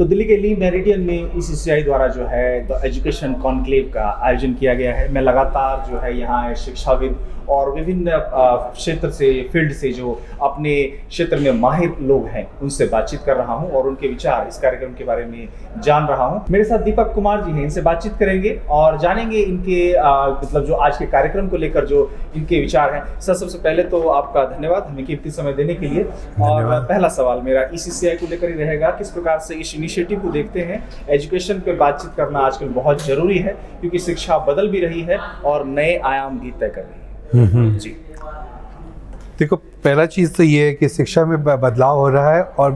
दिल्ली के ली मेरिडियन में ईसीसीआई द्वारा जो है द एजुकेशन कॉन्क्लेव का आयोजन किया गया है। मैं लगातार जो है यहाँ शिक्षाविद और विभिन्न क्षेत्र से, फील्ड से जो अपने क्षेत्र में माहिर लोग हैं उनसे बातचीत कर रहा हूं और उनके विचार इस कार्यक्रम के बारे में जान रहा हूं। मेरे साथ दीपक कुमार जी हैं, इनसे बातचीत करेंगे और जानेंगे इनके मतलब जो आज के कार्यक्रम को लेकर जो इनके विचार हैं। सर, सबसे पहले तो आपका धन्यवाद हमें कीमती समय देने के लिए। और पहला सवाल मेरा ईसीसीआई को लेकर ही रहेगा, किस प्रकार से इस इनिशिएटिव को देखते हैं? एजुकेशन पे बातचीत करना आजकल बहुत जरूरी है क्योंकि शिक्षा बदल भी रही है और नए आयाम भी तय कर रही है। जी देखो, पहला चीज़ तो ये है कि शिक्षा में बदलाव हो रहा है और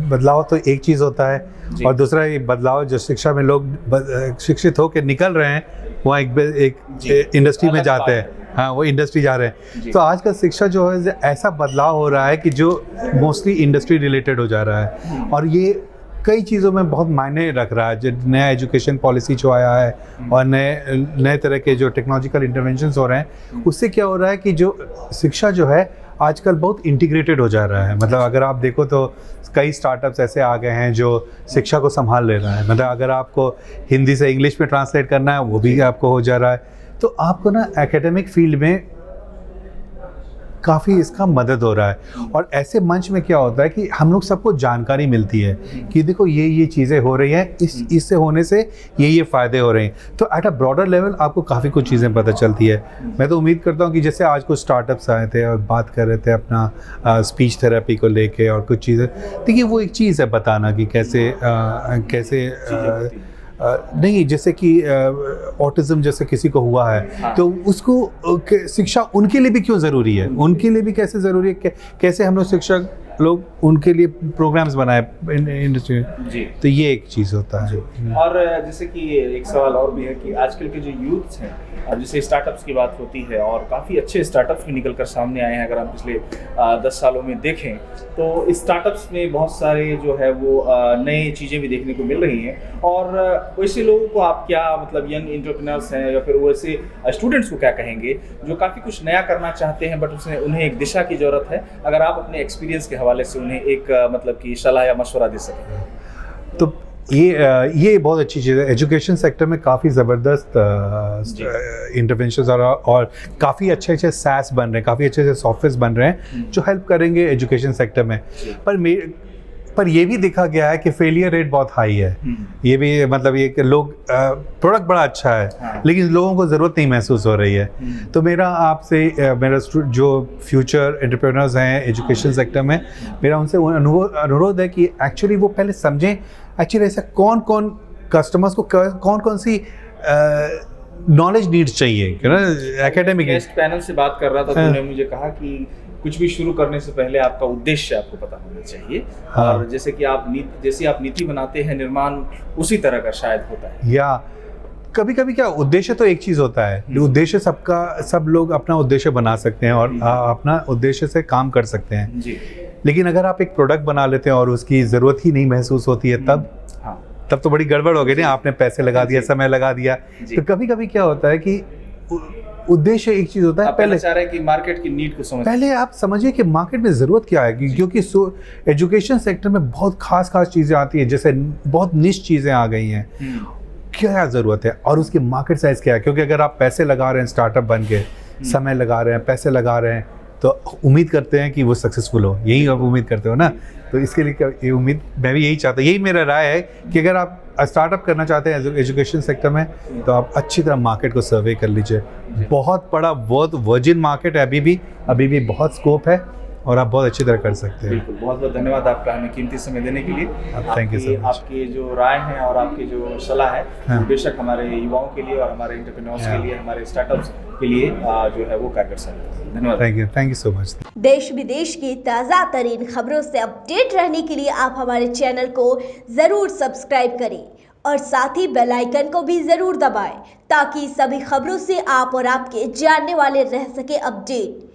बदलाव तो एक चीज़ होता है और दूसरा ये बदलाव जो शिक्षा में लोग शिक्षित होकर निकल रहे हैं वहाँ एक इंडस्ट्री में जाते हैं। हाँ, वो इंडस्ट्री जा रहे हैं। तो आज का शिक्षा जो है ऐसा बदलाव हो रहा है कि जो मोस्टली इंडस्ट्री रिलेटेड हो जा रहा है और ये कई चीज़ों में बहुत मायने रख रहा है। जो नया एजुकेशन पॉलिसी जो आया है और नए तरह के जो टेक्नोलॉजिकल इंटरवेंशंस हो रहे हैं, उससे क्या हो रहा है कि जो शिक्षा जो है आजकल बहुत इंटीग्रेटेड हो जा रहा है। मतलब अगर आप देखो तो कई स्टार्टअप्स ऐसे आ गए हैं जो शिक्षा को संभाल ले रहा है। मतलब अगर आपको हिंदी से इंग्लिश में ट्रांसलेट करना है वो भी आपको हो जा रहा है। तो आपको ना एकेडमिक फील्ड में काफ़ी इसका मदद हो रहा है। और ऐसे मंच में क्या होता है कि हम लोग सबको जानकारी मिलती है कि देखो ये चीज़ें हो रही हैं, इससे होने से ये फ़ायदे हो रहे हैं। तो एट अ ब्रॉडर लेवल आपको काफ़ी कुछ चीज़ें पता चलती है। मैं तो उम्मीद करता हूँ कि जैसे आज कुछ स्टार्टअप्स आए थे और बात कर रहे थे अपना स्पीच थेरेपी को लेके और कुछ चीज़ें, देखिए वो एक चीज़ है बताना कि कैसे नहीं, जैसे कि ऑटिज़म जैसे किसी को हुआ है तो उसको शिक्षा उनके लिए भी क्यों ज़रूरी है, उनके लिए भी कैसे ज़रूरी है, कैसे हम लोग शिक्षक लोग उनके लिए प्रोग्राम्स बनाए इंडस्ट्री में। जी, तो ये एक चीज़ होता है। और जैसे कि एक सवाल और भी है कि आजकल के जो यूथ्स हैं, अब जैसे स्टार्टअप्स की बात होती है और काफ़ी अच्छे स्टार्टअप्स भी निकल कर सामने आए हैं। अगर आप पिछले 10 सालों में देखें तो स्टार्टअप्स में बहुत सारे जो है वो नई चीज़ें भी देखने को मिल रही हैं। और वैसे लोगों को आप क्या, मतलब यंग एंटरप्रेन्योर्स हैं या फिर वैसे स्टूडेंट्स को क्या कहेंगे जो काफ़ी कुछ नया करना चाहते हैं बट उन्हें एक दिशा की ज़रूरत है? अगर आप अपने एक्सपीरियंस के हवाले से उन्हें एक मतलब कि सलाह या मशवरा दे सकें। तो ये बहुत अच्छी चीज़ है। एजुकेशन सेक्टर में काफ़ी ज़बरदस्त इंटरवेंशंस और काफ़ी अच्छे SaaS बन रहे हैं, काफ़ी अच्छे सॉफ्टवेयर बन रहे हैं जो हेल्प करेंगे एजुकेशन सेक्टर में। पर ये भी देखा गया है कि फेलियर रेट बहुत हाई है। ये भी मतलब ये कि लोग प्रोडक्ट बड़ा अच्छा है लेकिन लोगों को ज़रूरत नहीं महसूस हो रही है। तो मेरा आपसे मेरा जो फ्यूचर एंटरप्रेन्योर्स हैं एजुकेशन सेक्टर में, मेरा उनसे अनुरोध है कि एक्चुअली वो पहले समझें एक्चुअली ऐसा कौन कस्टमर्स को कौन सी नॉलेज नीड्स चाहिए। एकेडमिक गेस्ट पैनल से बात कर रहा था तो उन्होंने मुझे कहा कि कुछ भी शुरू करने से पहले आपका उद्देश्य आपको पता होना चाहिए। और जैसे कि आप नीति बनाते हैं, निर्माण उसी तरह का शायद होता है। या कभी क्या उद्देश्य तो एक चीज़ होता है, उद्देश्य सब लोग अपना उद्देश्य बना सकते हैं और अपना उद्देश्य से काम कर सकते हैं जी। लेकिन अगर आप एक प्रोडक्ट बना लेते हैं और उसकी ज़रूरत ही नहीं महसूस होती है तब तो बड़ी गड़बड़ हो गई ना। आपने पैसे लगा दिया, समय लगा दिया। तो कभी क्या होता है कि उद्देश्य एक चीज होता है। पहले चाह रहे हैं कि मार्केट की नीड को समझ, पहले आप समझिए कि मार्केट में ज़रूरत क्या है क्योंकि एजुकेशन सेक्टर में बहुत खास चीज़ें आती हैं, जैसे बहुत निश चीज़ें आ गई हैं। क्या ज़रूरत है और उसकी मार्केट साइज़ क्या है? क्योंकि अगर आप पैसे लगा रहे हैं स्टार्टअप बन के, समय लगा रहे हैं, पैसे लगा रहे हैं, तो उम्मीद करते हैं कि वो सक्सेसफुल हो। यही आप उम्मीद करते हो ना। तो इसके लिए क्या ये उम्मीद मैं भी यही चाहता हूँ, यही मेरा राय है कि अगर आप स्टार्टअप करना चाहते हैं एजुकेशन सेक्टर में तो आप अच्छी तरह मार्केट को सर्वे कर लीजिए। बहुत बड़ा, बहुत वर्जिन मार्केट है, अभी भी बहुत स्कोप है और आप बहुत अच्छी तरह कर सकते हैं। बिल्कुल, बहुत बहुत धन्यवाद आपका हमें कीमती समय देने के लिए। Thank you so much. आपकी जो राय है और आपकी जो सलाह है बेशक हमारे युवाओं के लिए और हमारे एंटरप्रेन्योर्स के लिए, हमारे स्टार्टअप्स के लिए जो है वो कारगर साबित है। धन्यवाद। Thank you so much. देश विदेश की ताज़ा तरीन खबरों से अपडेट रहने के लिए आप हमारे चैनल को ज़रूर सब्सक्राइब करें और साथ ही बेल आइकन को भी ज़रूर दबाएं ताकि सभी खबरों से आप और आपके जानने वाले रह सके अपडेट।